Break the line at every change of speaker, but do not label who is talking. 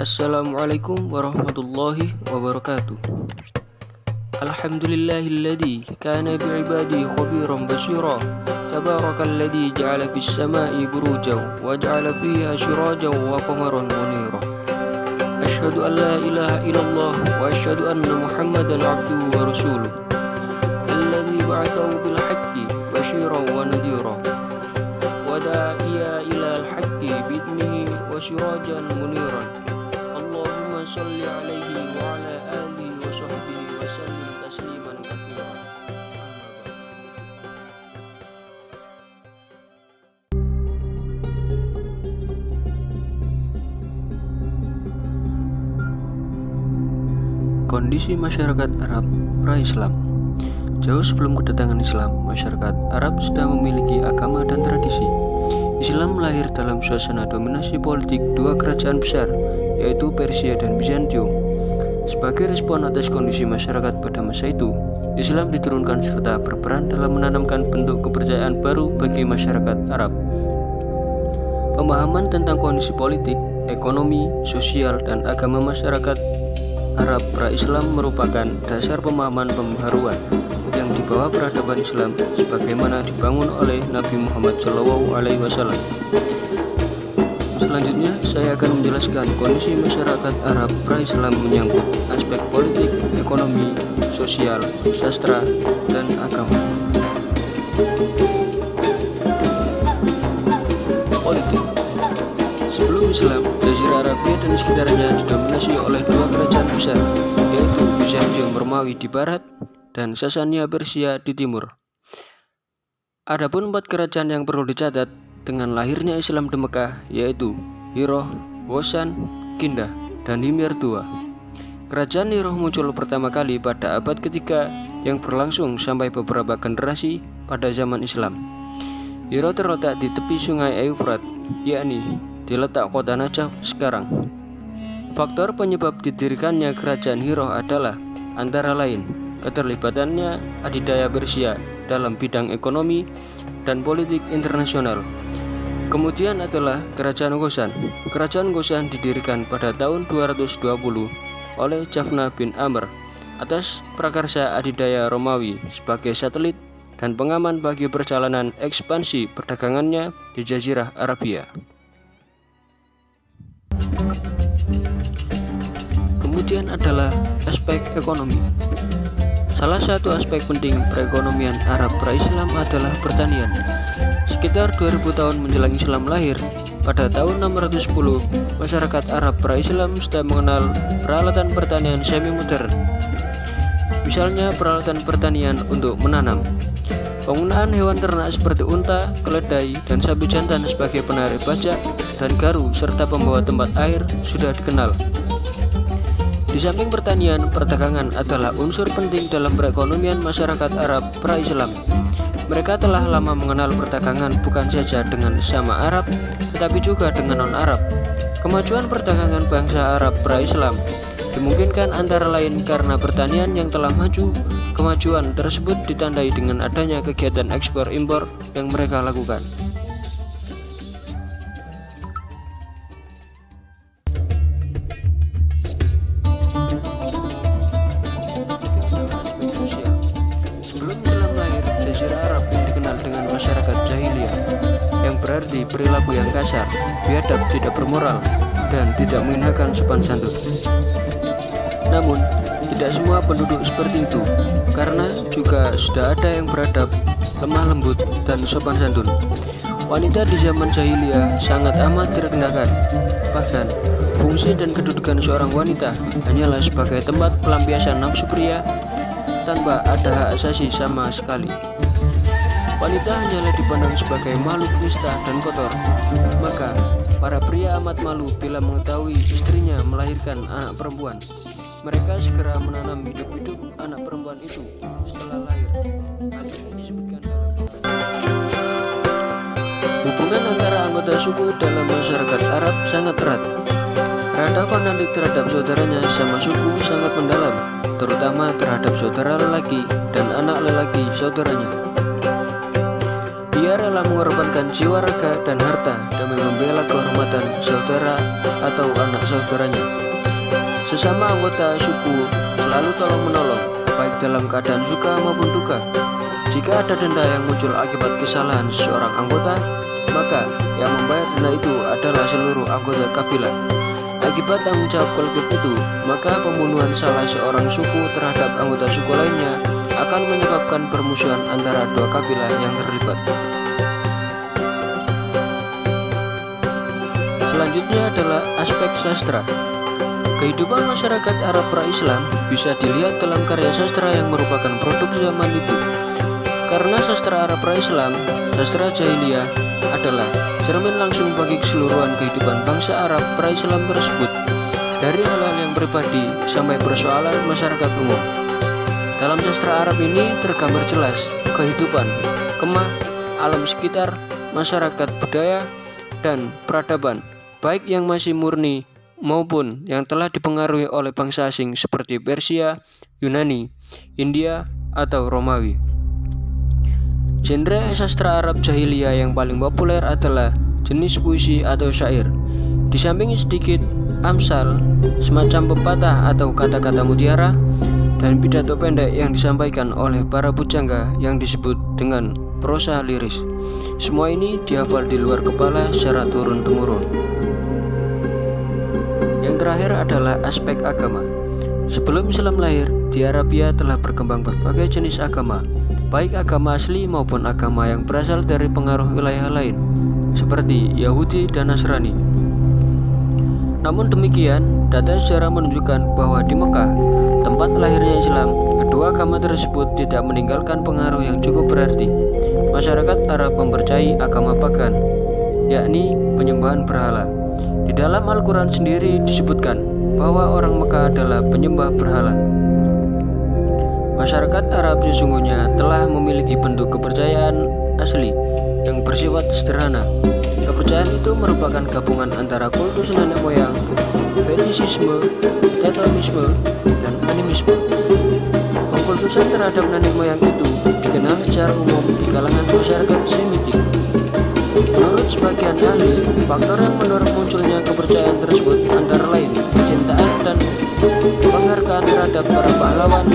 Assalamualaikum warahmatullahi wabarakatuh. Alhamdulillahilladzi kana bi'ibadihi khabiran basira. Tabarakalladzi ja'ala fis sama'i burujan wa ja'ala fiha sirajan wa qamaran munira. Asyhadu an la ilaha illallah wa asyhadu anna Muhammadan abduhu wa rasuluh. Alladzi ba'athahu bil haqqi basyiran wa nadhira. Wa da'iya ilal haqqi bi'idnihi wa sirajan muniran. Allahumma shalli alaihi wa ala alihi wa sahbihi wa sallim tasliman katsiran. Kondisi masyarakat Arab pra-Islam. Jauh sebelum kedatangan Islam, masyarakat Arab sudah memiliki agama dan tradisi. Islam lahir dalam suasana dominasi politik dua kerajaan besar, yaitu Persia dan Bizantium. Sebagai respon atas kondisi masyarakat pada masa itu, Islam diturunkan serta berperan dalam menanamkan bentuk kepercayaan baru bagi masyarakat Arab. Pemahaman tentang kondisi politik, ekonomi, sosial, dan agama masyarakat Arab pra-Islam merupakan dasar pemahaman pembaharuan yang dibawa peradaban Islam sebagaimana dibangun oleh Nabi Muhammad SAW. Selanjutnya, saya akan menjelaskan kondisi masyarakat Arab pra-Islam menyangkut aspek politik, ekonomi, sosial, sastra, dan agama. Politik. Sebelum Islam, Jazirah Arabia dan sekitarnya didominasi oleh dua kerajaan besar, yaitu Bizantium Romawi di barat dan Sasania Persia di timur. Adapun empat kerajaan yang perlu dicatat dengan lahirnya Islam di Mekah, yaitu Hiroh, Wosan, Kindah, dan Himyar II. Kerajaan Hiroh muncul pertama kali pada abad ketiga yang berlangsung sampai beberapa generasi pada zaman Islam. Hiroh terletak di tepi sungai Eufrat, yakni di letak kota Najaf sekarang. Faktor penyebab didirikannya kerajaan Hiroh adalah antara lain keterlibatannya adidaya Persia dalam bidang ekonomi dan politik internasional. Kemudian adalah kerajaan Ghosan. Kerajaan Ghosan didirikan pada tahun 220 oleh Jafna bin Amr atas prakarsa adidaya Romawi sebagai satelit dan pengaman bagi perjalanan ekspansi perdagangannya di Jazirah Arabia. Kemudian adalah aspek ekonomi. Salah satu aspek penting perekonomian Arab pra-Islam adalah pertanian. Sekitar 2000 tahun menjelang Islam lahir, pada tahun 610, masyarakat Arab pra-Islam sudah mengenal peralatan pertanian semi-modern. Misalnya peralatan pertanian untuk menanam. Penggunaan hewan ternak seperti unta, keledai, dan sapi jantan sebagai penarik bajak dan garu serta pembawa tempat air sudah dikenal. Di samping pertanian, perdagangan adalah unsur penting dalam perekonomian masyarakat Arab pra-Islam. Mereka telah lama mengenal perdagangan bukan saja dengan sesama Arab, tetapi juga dengan non-Arab. Kemajuan perdagangan bangsa Arab pra-Islam dimungkinkan antara lain karena pertanian yang telah maju. Kemajuan tersebut ditandai dengan adanya kegiatan ekspor-impor yang mereka lakukan. Berarti perilaku yang kasar, biadab, tidak bermoral, dan tidak menghinakan sopan santun. Namun, tidak semua penduduk seperti itu, karena juga sudah ada yang beradab, lemah lembut, dan sopan santun. Wanita di zaman jahiliyah sangat amat direndahkan. Bahkan, fungsi dan kedudukan seorang wanita hanyalah sebagai tempat pelampiasan nafsu pria tanpa ada hak asasi sama sekali. Wanita hanyalah dipandang sebagai makhluk nista dan kotor. Maka, para pria amat malu bila mengetahui istrinya melahirkan anak perempuan. Mereka segera menanam hidup-hidup anak perempuan itu setelah lahir. Hal ini disebutkan dalam hubungan antara anggota suku dalam masyarakat Arab sangat erat. Peradaban adik terhadap saudaranya sama suku sangat mendalam, terutama terhadap saudara lelaki dan anak lelaki saudaranya. Dia rela mengorbankan jiwa, raga, dan harta demi membela kehormatan saudara atau anak saudaranya. Sesama anggota suku selalu tolong-menolong, baik dalam keadaan suka maupun duka. Jika ada denda yang muncul akibat kesalahan seorang anggota, maka yang membayar denda itu adalah seluruh anggota kabilah. Akibat tanggung jawab kolektif itu, maka pembunuhan salah seorang suku terhadap anggota suku lainnya akan menyebabkan permusuhan antara dua kabilah yang terlibat. Selanjutnya adalah aspek sastra. Kehidupan masyarakat Arab pra-Islam bisa dilihat dalam karya sastra yang merupakan produk zaman itu. Karena sastra Arab pra-Islam, sastra jahiliyah adalah cermin langsung bagi keseluruhan kehidupan bangsa Arab pra-Islam tersebut, dari hal-hal yang pribadi sampai persoalan masyarakat umum. Dalam sastra Arab ini tergambar jelas kehidupan, kemah, alam sekitar, masyarakat, budaya, dan peradaban, baik yang masih murni maupun yang telah dipengaruhi oleh bangsa asing seperti Persia, Yunani, India, atau Romawi. Genre sastra Arab jahiliyah yang paling populer adalah jenis puisi atau syair. Di samping sedikit amsal, semacam pepatah atau kata-kata mutiara, dan pidato pendek yang disampaikan oleh para pujangga yang disebut dengan prosa liris. Semua ini dihafal di luar kepala secara turun-temurun. Yang terakhir adalah aspek agama. Sebelum Islam lahir, di Arabia telah berkembang berbagai jenis agama, baik agama asli maupun agama yang berasal dari pengaruh wilayah lain, seperti Yahudi dan Nasrani. Namun demikian, data sejarah menunjukkan bahwa di Mekah, tempat lahirnya Islam, kedua agama tersebut tidak meninggalkan pengaruh yang cukup berarti. Masyarakat Arab mempercayai agama pagan, yakni penyembahan berhala. Di dalam Al-Quran sendiri disebutkan bahwa orang Mekah adalah penyembah berhala. Masyarakat Arab sesungguhnya telah memiliki bentuk kepercayaan asli yang bersifat sederhana. Kepercayaan itu merupakan gabungan antara kultus nenek moyang, fetishisme, totemisme, dan animisme. Pengkultusan terhadap nenek moyang itu dikenal secara umum di kalangan masyarakat Semitik. Menurut sebagian ahli, faktor yang mendorong munculnya kepercayaan tersebut antara lain kecintaan dan penghargaan terhadap para pahlawan